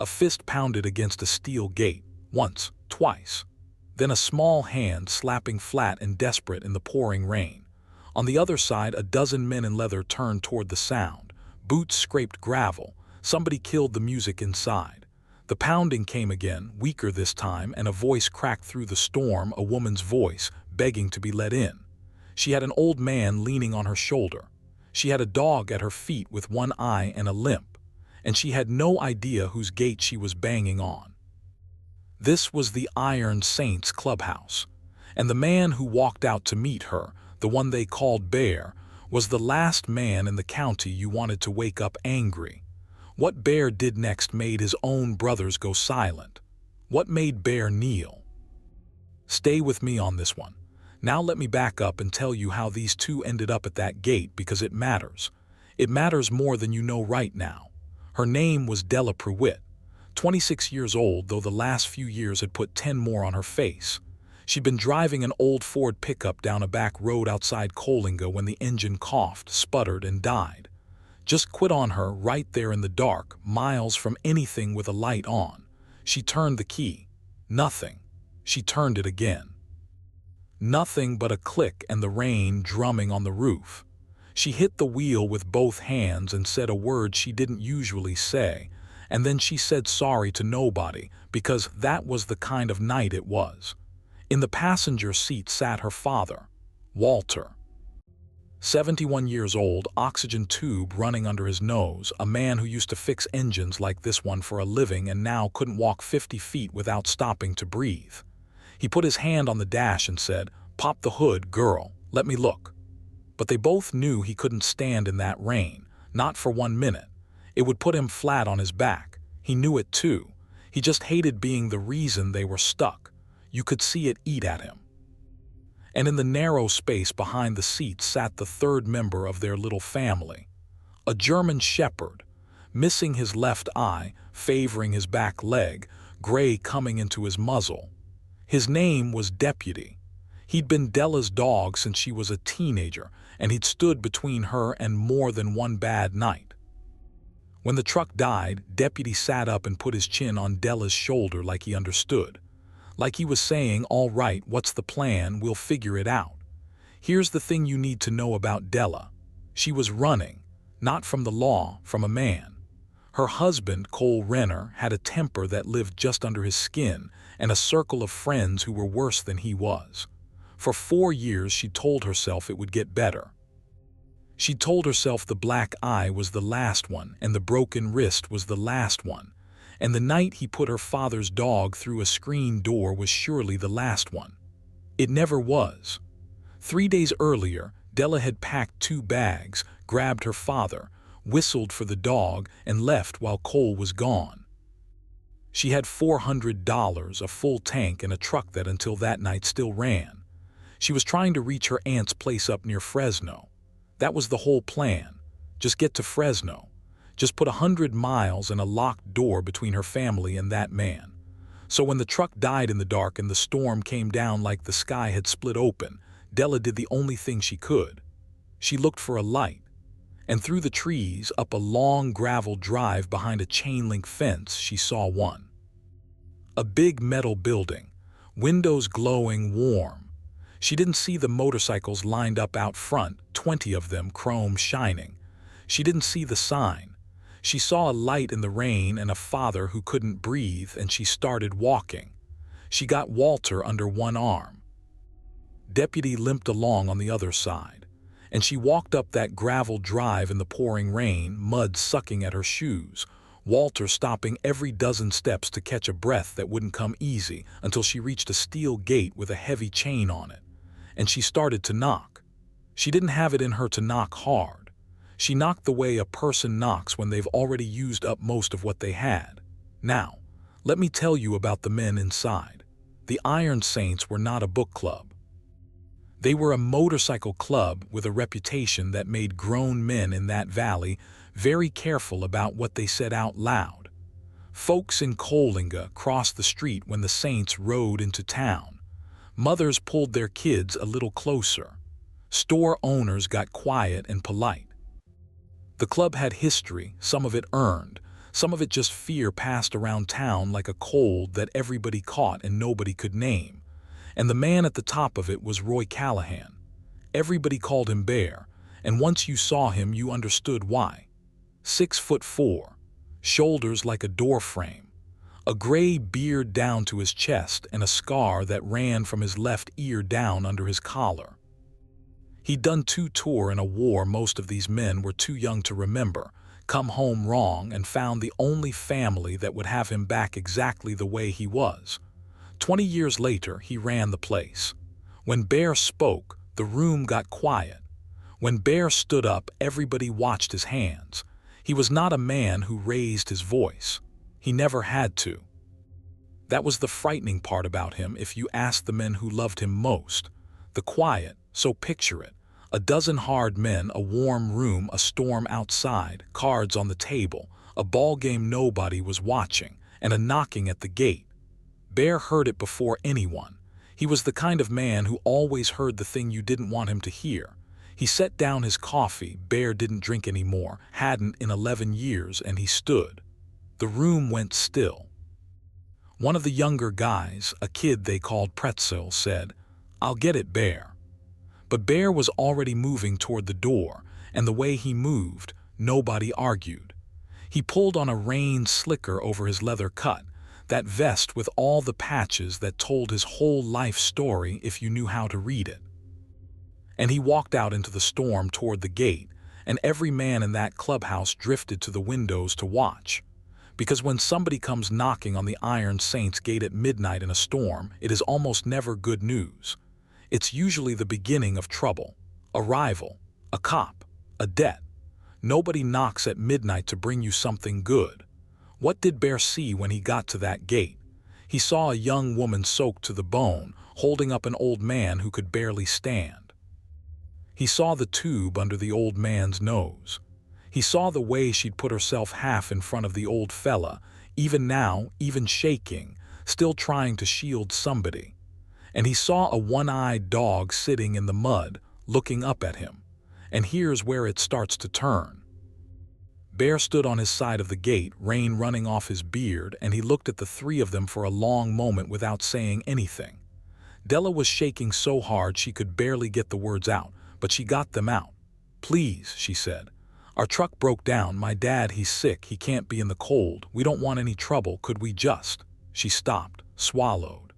A fist pounded against a steel gate, once, twice. Then a small hand slapping flat and desperate in the pouring rain. On the other side, a dozen men in leather turned toward the sound. Boots scraped gravel. Somebody killed the music inside. The pounding came again, weaker this time, and a voice cracked through the storm, a woman's voice, begging to be let in. She had an old man leaning on her shoulder. She had a dog at her feet with one eye and a limp, and she had no idea whose gate she was banging on. This was the Iron Saints clubhouse, and the man who walked out to meet her, the one they called Bear, was the last man in the county you wanted to wake up angry. What Bear did next made his own brothers go silent. What made Bear kneel? Stay with me on this one. Now let me back up and tell you how these two ended up at that gate, because it matters. It matters more than you know right now. Her name was Della Pruitt, 26 years old, though the last few years had put 10 more on her face. She'd been driving an old Ford pickup down a back road outside Coalinga when the engine coughed, sputtered, and died. Just quit on her right there in the dark, miles from anything with a light on. She turned the key. Nothing. She turned it again. Nothing but a click and the rain drumming on the roof. She hit the wheel with both hands and said a word she didn't usually say, and then she said sorry to nobody, because that was the kind of night it was. In the passenger seat sat her father, Walter. 71 years old, oxygen tube running under his nose, a man who used to fix engines like this one for a living and now couldn't walk 50 feet without stopping to breathe. He put his hand on the dash and said, "Pop the hood, girl, let me look." But they both knew he couldn't stand in that rain, not for 1 minute. It would put him flat on his back. He knew it too. He just hated being the reason they were stuck. You could see it eat at him. And in the narrow space behind the seat sat the third member of their little family, a German shepherd, missing his left eye, favoring his back leg, gray coming into his muzzle. His name was Deputy. He'd been Della's dog since she was a teenager, and he'd stood between her and more than one bad night. When the truck died, Deputy sat up and put his chin on Della's shoulder like he understood. Like he was saying, "All right, what's the plan? We'll figure it out. Here's the thing you need to know about Della. She was running, not from the law, from a man. Her husband, Cole Renner, had a temper that lived just under his skin and a circle of friends who were worse than he was. For 4 years she told herself it would get better. She told herself the black eye was the last one and the broken wrist was the last one. And the night he put her father's dog through a screen door was surely the last one. It never was. 3 days earlier, Della had packed 2 bags, grabbed her father, whistled for the dog, and left while Cole was gone. She had $400, a full tank, and a truck that until that night still ran. She was trying to reach her aunt's place up near Fresno. That was the whole plan. Just get to Fresno. Just put 100 miles and a locked door between her family and that man. So when the truck died in the dark and the storm came down like the sky had split open, Della did the only thing she could. She looked for a light. And through the trees, up a long gravel drive behind a chain-link fence, she saw one. A big metal building, windows glowing warm. She didn't see the motorcycles lined up out front, 20 of them, chrome shining. She didn't see the sign. She saw a light in the rain and a father who couldn't breathe, and she started walking. She got Walter under one arm. Deputy limped along on the other side, and she walked up that gravel drive in the pouring rain, mud sucking at her shoes, Walter stopping every dozen steps to catch a breath that wouldn't come easy until she reached a steel gate with a heavy chain on it. And she started to knock. She didn't have it in her to knock hard. She knocked the way a person knocks when they've already used up most of what they had. Now, let me tell you about the men inside. The Iron Saints were not a book club. They were a motorcycle club with a reputation that made grown men in that valley very careful about what they said out loud. Folks in Coalinga crossed the street when the Saints rode into town. Mothers pulled their kids a little closer. Store owners got quiet and polite. The club had history, some of it earned, Some of it just fear passed around town like a cold that everybody caught and nobody could name. And the man at the top of it was Roy Callahan. Everybody called him Bear, and once you saw him you understood why. 6'4", shoulders like a door frame, a gray beard down to his chest and a scar that ran from his left ear down under his collar. He'd done 2 tours in a war most of these men were too young to remember, come home wrong and found the only family that would have him back exactly the way he was. 20 years later, he ran the place. When Bear spoke, the room got quiet. When Bear stood up, everybody watched his hands. He was not a man who raised his voice. He never had to. That was the frightening part about him if you asked the men who loved him most. The quiet, so picture it. A dozen hard men, a warm room, a storm outside, cards on the table, a ball game nobody was watching, and a knocking at the gate. Bear heard it before anyone. He was the kind of man who always heard the thing you didn't want him to hear. He set down his coffee. Bear didn't drink anymore, hadn't in 11 years, and he stood. The room went still. One of the younger guys, a kid they called Pretzel, said, "I'll get it, Bear." But Bear was already moving toward the door, and the way he moved, nobody argued. He pulled on a rain slicker over his leather cut, that vest with all the patches that told his whole life story if you knew how to read it. And he walked out into the storm toward the gate, and every man in that clubhouse drifted to the windows to watch. Because when somebody comes knocking on the Iron Saints gate at midnight in a storm, it is almost never good news. It's usually the beginning of trouble, a rival, a cop, a debt. Nobody knocks at midnight to bring you something good. What did Bear see when he got to that gate? He saw a young woman soaked to the bone, holding up an old man who could barely stand. He saw the tube under the old man's nose. He saw the way she'd put herself half in front of the old fella, even now, even shaking, still trying to shield somebody. And he saw a one-eyed dog sitting in the mud, looking up at him. And here's where it starts to turn. Bear stood on his side of the gate, rain running off his beard, and he looked at the 3 of them for a long moment without saying anything. Della was shaking so hard she could barely get the words out, but she got them out. "Please," she said. "Our truck broke down. My dad, he's sick. He can't be in the cold. We don't want any trouble. Could we just—" She stopped, swallowed.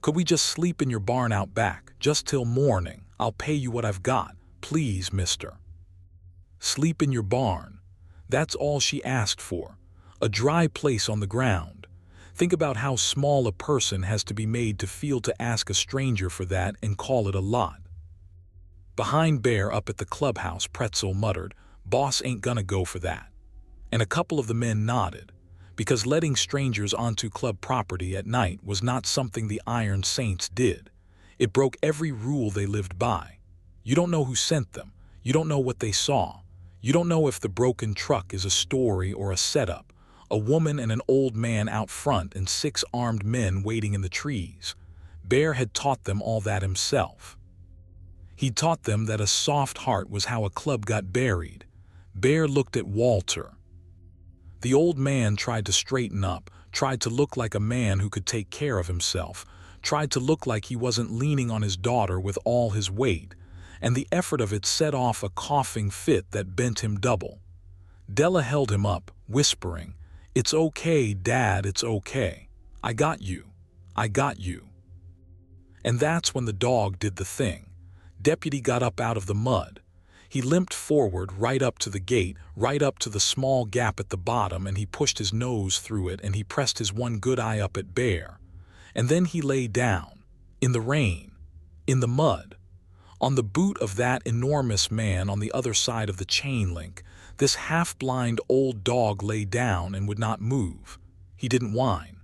"Could we just sleep in your barn out back, just till morning? I'll pay you what I've got. Please, mister." Sleep in your barn. That's all she asked for. A dry place on the ground. Think about how small a person has to be made to feel to ask a stranger for that and call it a lot. Behind Bear up at the clubhouse, Pretzel muttered, "Boss ain't gonna go for that." And a couple of the men nodded, because letting strangers onto club property at night was not something the Iron Saints did. It broke every rule they lived by. You don't know who sent them. You don't know what they saw. You don't know if the broken truck is a story or a setup. A woman and an old man out front and 6 armed men waiting in the trees. Bear had taught them all that himself. He taught them that a soft heart was how a club got buried. Bear looked at Walter. The old man tried to straighten up, tried to look like a man who could take care of himself, tried to look like he wasn't leaning on his daughter with all his weight, and the effort of it set off a coughing fit that bent him double. Della held him up, whispering, "It's okay, Dad, it's okay. I got you. I got you." And that's when the dog did the thing. Deputy got up out of the mud. He limped forward right up to the gate, right up to the small gap at the bottom, and he pushed his nose through it and he pressed his one good eye up at Bear. And then he lay down, in the rain, in the mud. On the boot of that enormous man on the other side of the chain link, this half-blind old dog lay down and would not move. He didn't whine.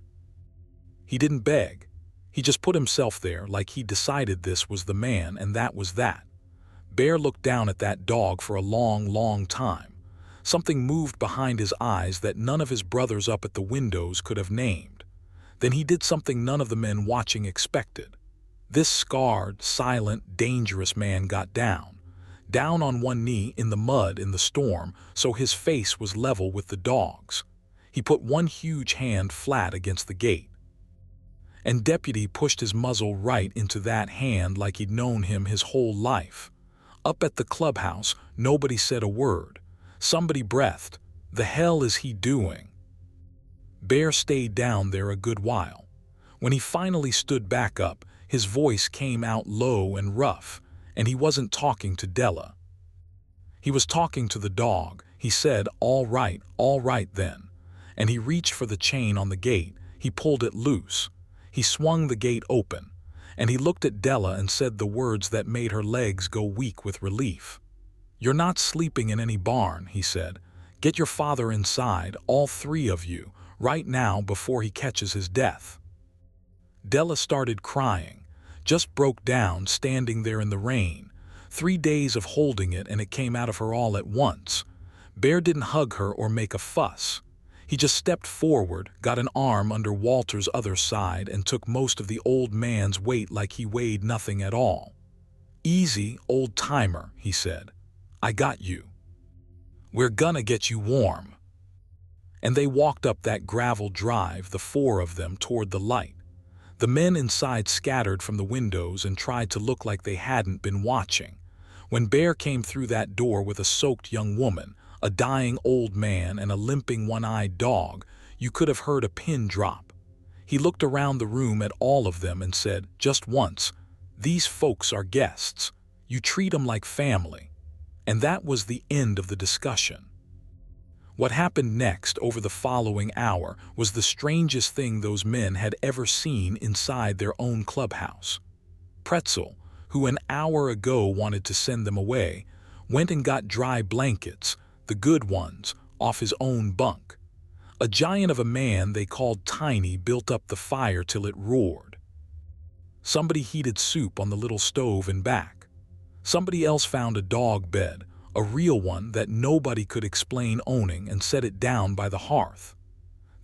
He didn't beg. He just put himself there like he decided this was the man and that was that. Bear looked down at that dog for a long, long time. Something moved behind his eyes that none of his brothers up at the windows could have named. Then he did something none of the men watching expected. This scarred, silent, dangerous man got down on one knee in the mud in the storm, so his face was level with the dog's. He put one huge hand flat against the gate. And Deputy pushed his muzzle right into that hand like he'd known him his whole life. Up at the clubhouse, nobody said a word. Somebody breathed, "The hell is he doing?" Bear stayed down there a good while. When he finally stood back up, his voice came out low and rough, and he wasn't talking to Della. He was talking to the dog. He said, all right then. And he reached for the chain on the gate. He pulled it loose. He swung the gate open, and he looked at Della and said the words that made her legs go weak with relief. "You're not sleeping in any barn," he said. "Get your father inside, all three of you, right now before he catches his death." Della started crying, just broke down standing there in the rain. 3 days of holding it and it came out of her all at once. Bear didn't hug her or make a fuss. He just stepped forward, got an arm under Walter's other side, and took most of the old man's weight like he weighed nothing at all. "Easy, old-timer," he said. "I got you. We're gonna get you warm." And they walked up that gravel drive, the four of them, toward the light. The men inside scattered from the windows and tried to look like they hadn't been watching. When Bear came through that door with a soaked young woman, a dying old man, and a limping one-eyed dog, you could have heard a pin drop. He looked around the room at all of them and said, just once, "These folks are guests. You treat 'em like family." And that was the end of the discussion. What happened next over the following hour was the strangest thing those men had ever seen inside their own clubhouse. Pretzel, who an hour ago wanted to send them away, went and got dry blankets, the good ones, off his own bunk. A giant of a man they called Tiny built up the fire till it roared. Somebody heated soup on the little stove in back. Somebody else found a dog bed, a real one that nobody could explain owning, and set it down by the hearth.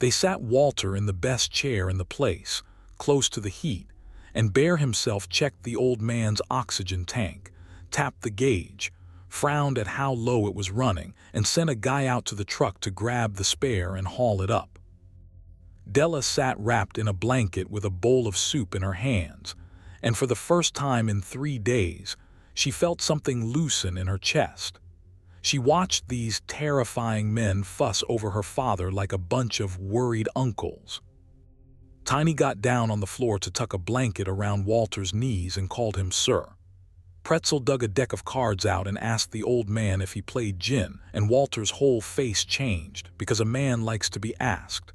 They sat Walter in the best chair in the place, close to the heat, and Bear himself checked the old man's oxygen tank, tapped the gauge, frowned at how low it was running, and sent a guy out to the truck to grab the spare and haul it up. Della sat wrapped in a blanket with a bowl of soup in her hands, and for the first time in 3 days, she felt something loosen in her chest. She watched these terrifying men fuss over her father like a bunch of worried uncles. Tiny got down on the floor to tuck a blanket around Walter's knees and called him sir. Pretzel dug a deck of cards out and asked the old man if he played gin, and Walter's whole face changed, because a man likes to be asked.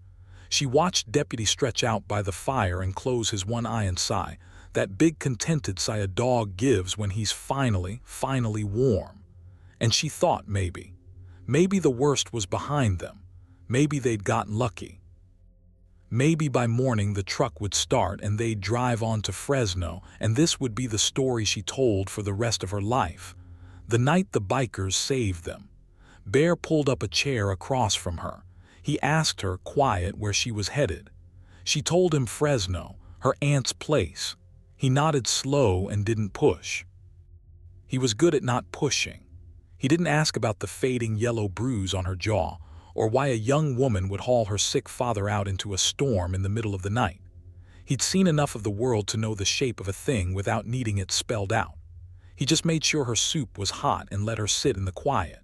She watched Deputy stretch out by the fire and close his one eye and sigh, that big contented sigh a dog gives when he's finally warm. And she thought maybe the worst was behind them. Maybe they'd gotten lucky. Maybe by morning the truck would start and they'd drive on to Fresno, and this would be the story she told for the rest of her life. The night the bikers saved them. Bear pulled up a chair across from her. He asked her, quiet, where she was headed. She told him Fresno, her aunt's place. He nodded slow and didn't push. He was good at not pushing. He didn't ask about the fading yellow bruise on her jaw, or why a young woman would haul her sick father out into a storm in the middle of the night. He'd seen enough of the world to know the shape of a thing without needing it spelled out. He just made sure her soup was hot and let her sit in the quiet.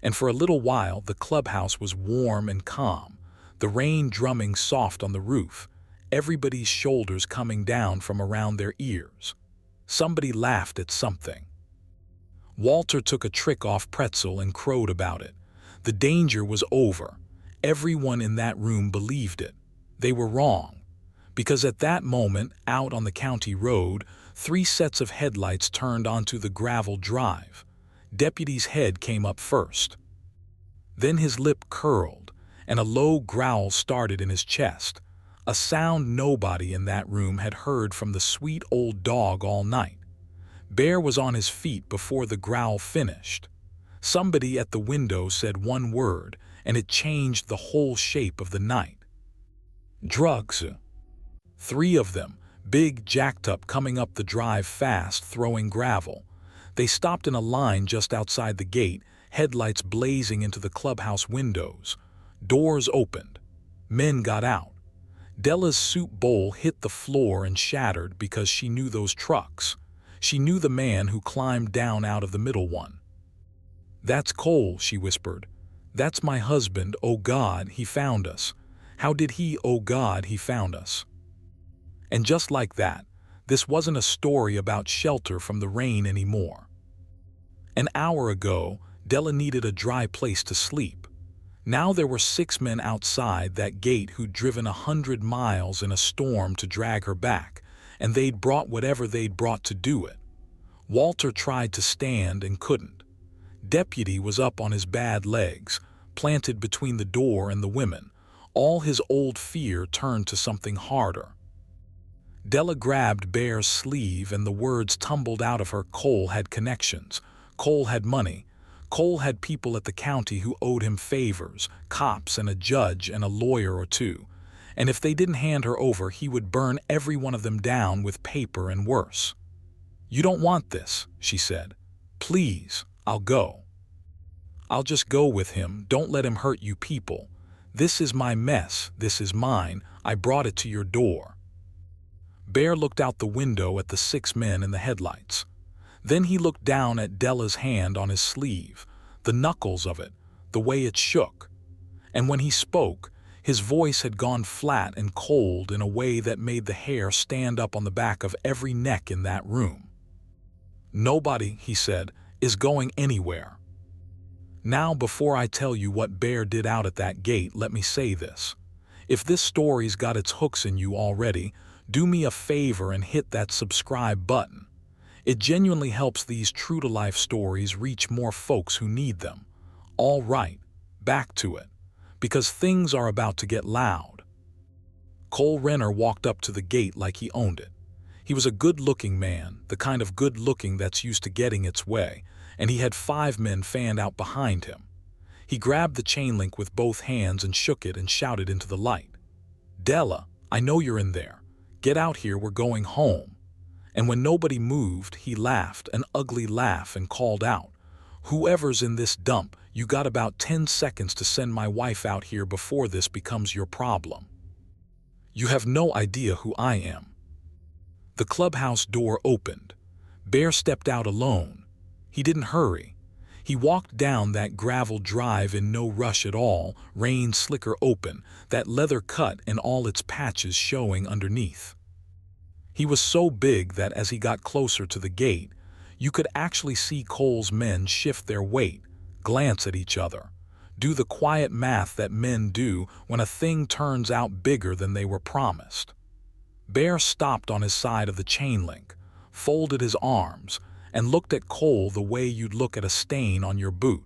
And for a little while the clubhouse was warm and calm, the rain drumming soft on the roof, everybody's shoulders coming down from around their ears. Somebody laughed at something. Walter took a trick off Pretzel and crowed about it. The danger was over. Everyone in that room believed it. They were wrong. Because at that moment, out on the county road, 3 sets of headlights turned onto the gravel drive. Deputy's head came up first. Then his lip curled, and a low growl started in his chest, a sound nobody in that room had heard from the sweet old dog all night. Bear was on his feet before the growl finished. Somebody at the window said one word, and it changed the whole shape of the night. Drugs. 3 of them, big, jacked up, coming up the drive fast, throwing gravel. They stopped in a line just outside the gate, headlights blazing into the clubhouse windows. Doors opened. Men got out. Della's soup bowl hit the floor and shattered because she knew those trucks. She knew the man who climbed down out of the middle one. "That's Cole," she whispered. "That's my husband. Oh God, he found us. How did he, oh God, he found us." And just like that, this wasn't a story about shelter from the rain anymore. An hour ago, Della needed a dry place to sleep. Now there were 6 men outside that gate who'd driven 100 miles in a storm to drag her back, and they'd brought whatever they'd brought to do it. Walter tried to stand and couldn't. Deputy was up on his bad legs, planted between the door and the women. All his old fear turned to something harder. Della grabbed Bear's sleeve and the words tumbled out of her. Cole had connections. Cole had money. Cole had people at the county who owed him favors, cops and a judge and a lawyer or two. And if they didn't hand her over, he would burn every one of them down with paper and worse. "You don't want this," she said. "Please, I'll go. I'll just go with him. Don't let him hurt you people. This is my mess. This is mine. I brought it to your door." Bear looked out the window at the 6 men in the headlights. Then he looked down at Della's hand on his sleeve, the knuckles of it, the way it shook. And when he spoke, his voice had gone flat and cold in a way that made the hair stand up on the back of every neck in that room. "Nobody," he said, "is going anywhere. Now, before I tell you what Bear did out at that gate, let me say this. If this story's got its hooks in you already, do me a favor and hit that subscribe button. It genuinely helps these true-to-life stories reach more folks who need them. All right, back to it, because things are about to get loud." Cole Renner walked up to the gate like he owned it. He was a good-looking man, the kind of good-looking that's used to getting its way, and he had 5 men fanned out behind him. He grabbed the chain link with both hands and shook it and shouted into the light. "Della, I know you're in there. Get out here, we're going home." And when nobody moved, he laughed, an ugly laugh, and called out, "Whoever's in this dump, you got about 10 seconds to send my wife out here before this becomes your problem. You have no idea who I am." The clubhouse door opened. Bear stepped out alone. He didn't hurry. He walked down that gravel drive in no rush at all, rain slicker open, that leather cut and all its patches showing underneath. He was so big that as he got closer to the gate, you could actually see Cole's men shift their weight, glance at each other, do the quiet math that men do when a thing turns out bigger than they were promised. Bear stopped on his side of the chain link, folded his arms, and looked at Cole the way you'd look at a stain on your boot.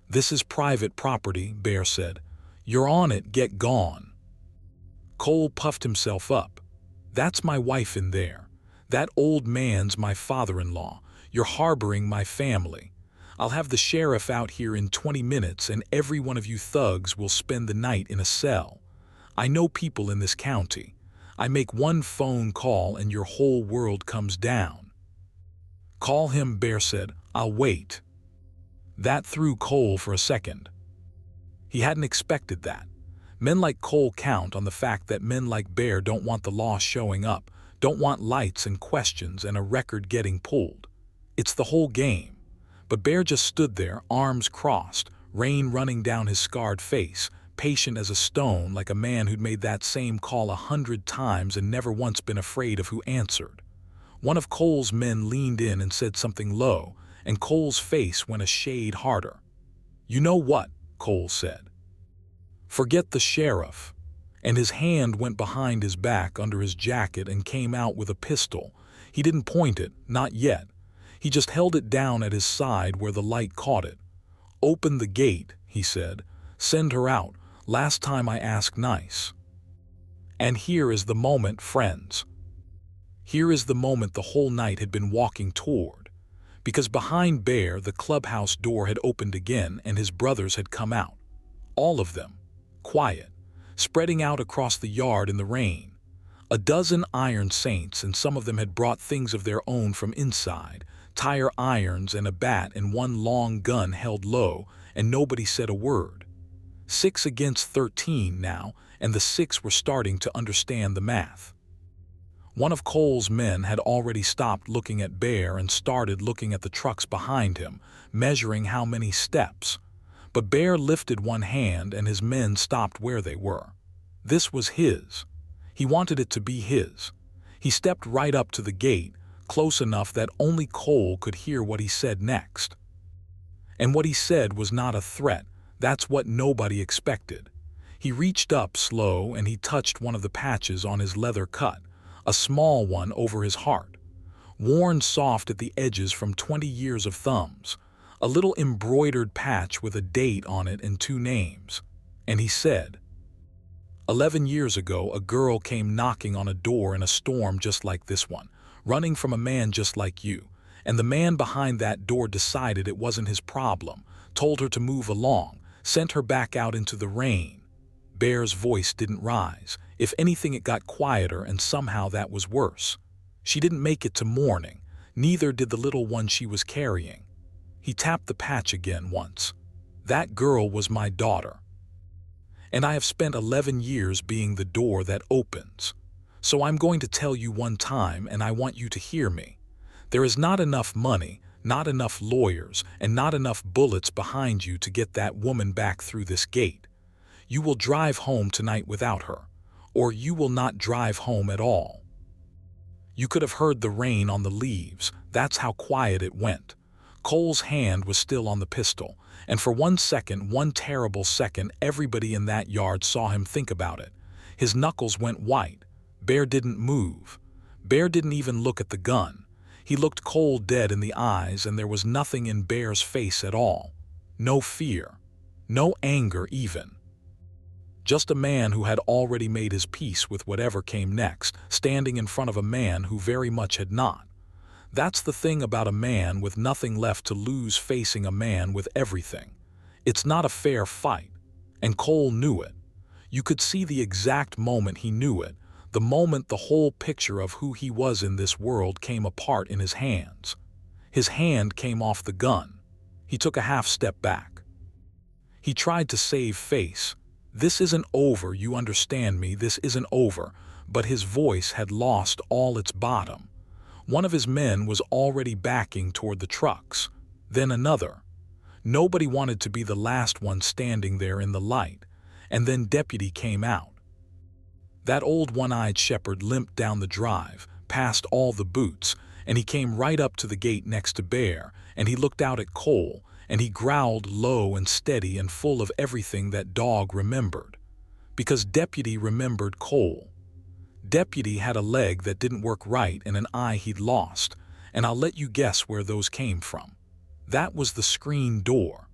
"This is private property," Bear said. "You're on it, get gone." Cole puffed himself up. "That's my wife in there. That old man's my father-in-law. You're harboring my family. I'll have the sheriff out here in 20 minutes and every one of you thugs will spend the night in a cell. I know people in this county. I make one phone call and your whole world comes down." "Call him," Bear said. "I'll wait." That threw Cole for a second. He hadn't expected that. Men like Cole count on the fact that men like Bear don't want the law showing up, don't want lights and questions and a record getting pulled. It's the whole game. But Bear just stood there, arms crossed, rain running down his scarred face, patient as a stone, like a man who'd made that same call 100 times and never once been afraid of who answered. One of Cole's men leaned in and said something low, and Cole's face went a shade harder. "You know what?" Cole said. "Forget the sheriff." And his hand went behind his back under his jacket and came out with a pistol. He didn't point it, not yet. He just held it down at his side where the light caught it. "Open the gate," he said. "Send her out. Last time I asked nice." And here is the moment, friends. Here is the moment the whole night had been walking toward. Because behind Bear, the clubhouse door had opened again and his brothers had come out. All of them. Quiet, spreading out across the yard in the rain. A dozen iron saints, and some of them had brought things of their own from inside, tire irons and a bat and one long gun held low, and nobody said a word. 6 against 13 now, and the 6 were starting to understand the math. One of Cole's men had already stopped looking at Bear and started looking at the trucks behind him, measuring how many steps. But Bear lifted one hand and his men stopped where they were. This was his. He wanted it to be his. He stepped right up to the gate, close enough that only Cole could hear what he said next. And what he said was not a threat. That's what nobody expected. He reached up slow and he touched one of the patches on his leather cut, a small one over his heart, worn soft at the edges from 20 years of thumbs, a little embroidered patch with a date on it and 2 names. And he said, 11 years ago, a girl came knocking on a door in a storm just like this one, running from a man just like you, and the man behind that door decided it wasn't his problem, told her to move along, sent her back out into the rain. Bear's voice didn't rise. If anything, it got quieter, and somehow that was worse. She didn't make it to morning. Neither did the little one she was carrying. He tapped the patch again once. That girl was my daughter. And I have spent 11 years being the door that opens. So I'm going to tell you one time, and I want you to hear me. There is not enough money, not enough lawyers, and not enough bullets behind you to get that woman back through this gate. You will drive home tonight without her, or you will not drive home at all. You could have heard the rain on the leaves. That's how quiet it went. Cole's hand was still on the pistol, and for 1 second, one terrible second, everybody in that yard saw him think about it. His knuckles went white. Bear didn't move. Bear didn't even look at the gun. He looked Cole dead in the eyes, and there was nothing in Bear's face at all. No fear. No anger even. Just a man who had already made his peace with whatever came next, standing in front of a man who very much had not. That's the thing about a man with nothing left to lose facing a man with everything. It's not a fair fight, and Cole knew it. You could see the exact moment he knew it, the moment the whole picture of who he was in this world came apart in his hands. His hand came off the gun. He took a half step back. He tried to save face. This isn't over, you understand me, this isn't over, but his voice had lost all its bottom. One of his men was already backing toward the trucks, then another. Nobody wanted to be the last one standing there in the light, and then Deputy came out. That old one-eyed shepherd limped down the drive, past all the boots, and he came right up to the gate next to Bear, and he looked out at Cole, and he growled low and steady and full of everything that dog remembered. Because Deputy remembered Cole. Deputy had a leg that didn't work right and an eye he'd lost, and I'll let you guess where those came from. That was the screen door.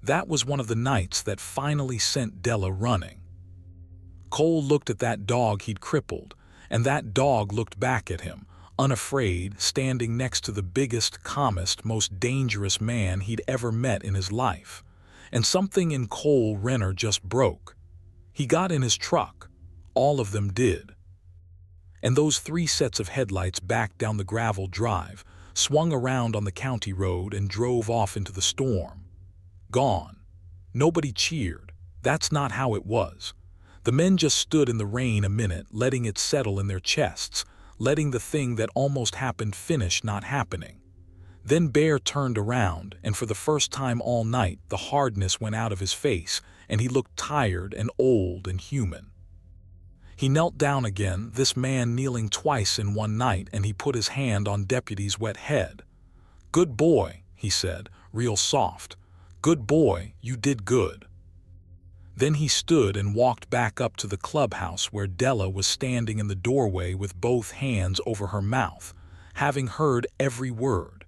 That was one of the nights that finally sent Della running. Cole looked at that dog he'd crippled, and that dog looked back at him, unafraid, standing next to the biggest, calmest, most dangerous man he'd ever met in his life. And something in Cole Renner just broke. He got in his truck. All of them did. And those 3 sets of headlights backed down the gravel drive, swung around on the county road, and drove off into the storm. Gone. Nobody cheered. That's not how it was. The men just stood in the rain a minute, letting it settle in their chests, letting the thing that almost happened finish not happening. Then Bear turned around, and for the first time all night, the hardness went out of his face, and he looked tired and old and human. He knelt down again, this man kneeling twice in one night, and he put his hand on Deputy's wet head. "Good boy," he said, real soft. "Good boy, you did good." Then he stood and walked back up to the clubhouse where Della was standing in the doorway with both hands over her mouth, having heard every word.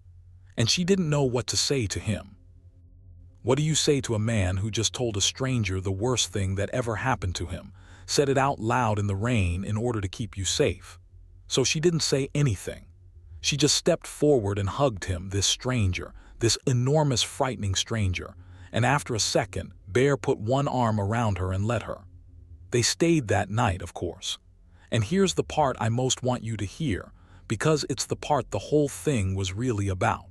And she didn't know what to say to him. What do you say to a man who just told a stranger the worst thing that ever happened to him, said it out loud in the rain in order to keep you safe? So she didn't say anything. She just stepped forward and hugged him, this stranger, this enormous, frightening stranger, and after a second, Bear put one arm around her and let her. They stayed that night, of course. And here's the part I most want you to hear, because it's the part the whole thing was really about.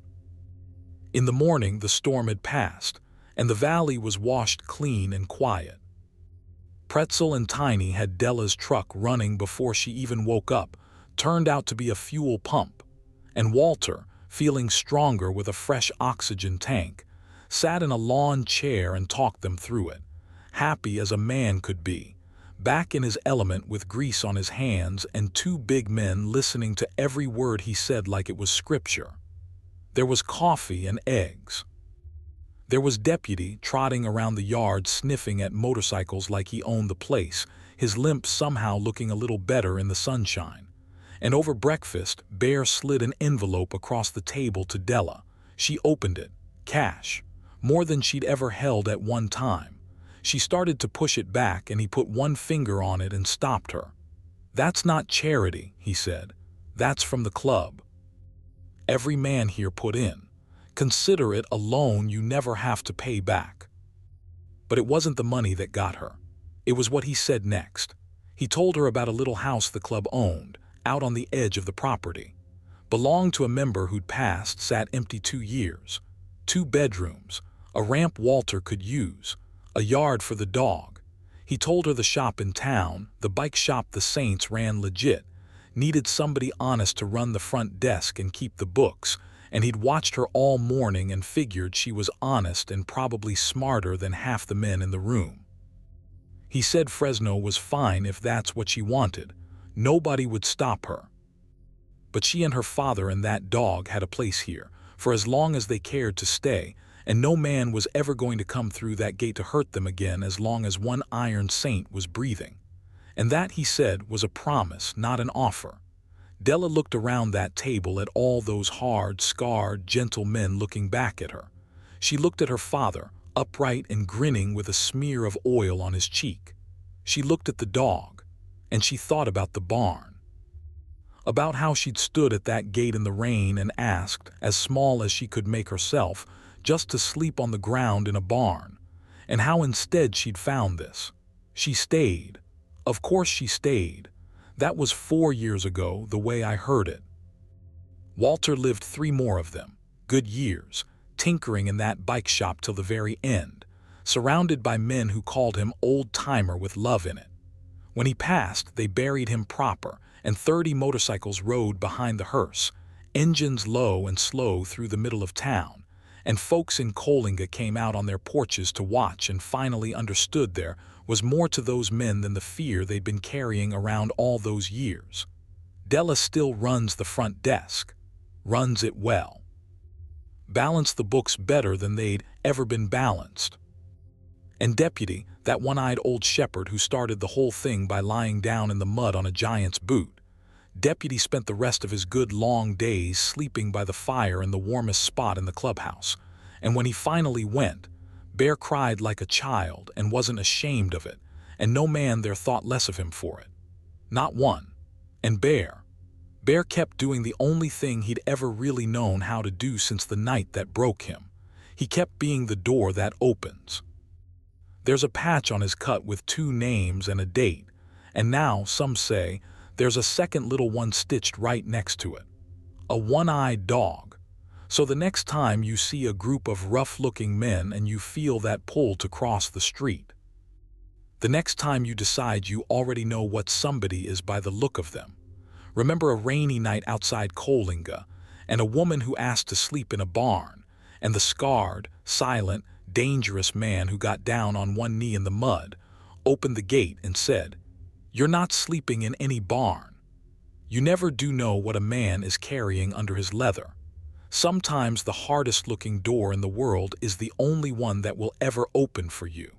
In the morning, the storm had passed, and the valley was washed clean and quiet. Pretzel and Tiny had Della's truck running before she even woke up, turned out to be a fuel pump, and Walter, feeling stronger with a fresh oxygen tank, sat in a lawn chair and talked them through it, happy as a man could be, back in his element with grease on his hands and two big men listening to every word he said like it was scripture. There was coffee and eggs. There was Deputy trotting around the yard sniffing at motorcycles like he owned the place, his limp somehow looking a little better in the sunshine. And over breakfast, Bear slid an envelope across the table to Della. She opened it. Cash. More than she'd ever held at one time. She started to push it back and he put one finger on it and stopped her. "That's not charity," he said. "That's from the club." Every man here put in. "Consider it a loan you never have to pay back." But it wasn't the money that got her. It was what he said next. He told her about a little house the club owned, out on the edge of the property. Belonged to a member who'd passed, sat empty 2 years. 2 bedrooms, a ramp Walter could use, a yard for the dog. He told her the shop in town, the bike shop the Saints ran legit, needed somebody honest to run the front desk and keep the books, and he'd watched her all morning and figured she was honest and probably smarter than half the men in the room. He said Fresno was fine if that's what she wanted. Nobody would stop her. But she and her father and that dog had a place here, for as long as they cared to stay, and no man was ever going to come through that gate to hurt them again as long as one Iron Saint was breathing. And that, he said, was a promise, not an offer. Della looked around that table at all those hard, scarred, gentle men looking back at her. She looked at her father, upright and grinning with a smear of oil on his cheek. She looked at the dog, and she thought about the barn. About how she'd stood at that gate in the rain and asked, as small as she could make herself, just to sleep on the ground in a barn, and how instead she'd found this. She stayed. Of course she stayed. That was 4 years ago, the way I heard it. Walter lived 3 more of them, good years, tinkering in that bike shop till the very end, surrounded by men who called him old-timer with love in it. When he passed, they buried him proper, and 30 motorcycles rode behind the hearse, engines low and slow through the middle of town, and folks in Coalinga came out on their porches to watch and finally understood there was more to those men than the fear they'd been carrying around all those years. Della still runs the front desk, runs it well. Balanced the books better than they'd ever been balanced. And Deputy, that one-eyed old shepherd who started the whole thing by lying down in the mud on a giant's boot, Deputy spent the rest of his good long days sleeping by the fire in the warmest spot in the clubhouse, and when he finally went, Bear cried like a child and wasn't ashamed of it, and no man there thought less of him for it. Not one. And Bear kept doing the only thing he'd ever really known how to do since the night that broke him. He kept being the door that opens. There's a patch on his cut with 2 names and a date, and now, some say, there's a second little one stitched right next to it. A one-eyed dog. So the next time you see a group of rough-looking men and you feel that pull to cross the street, the next time you decide you already know what somebody is by the look of them, remember a rainy night outside Coalinga, and a woman who asked to sleep in a barn, and the scarred, silent, dangerous man who got down on one knee in the mud, opened the gate and said, "You're not sleeping in any barn." You never do know what a man is carrying under his leather. Sometimes the hardest-looking door in the world is the only one that will ever open for you.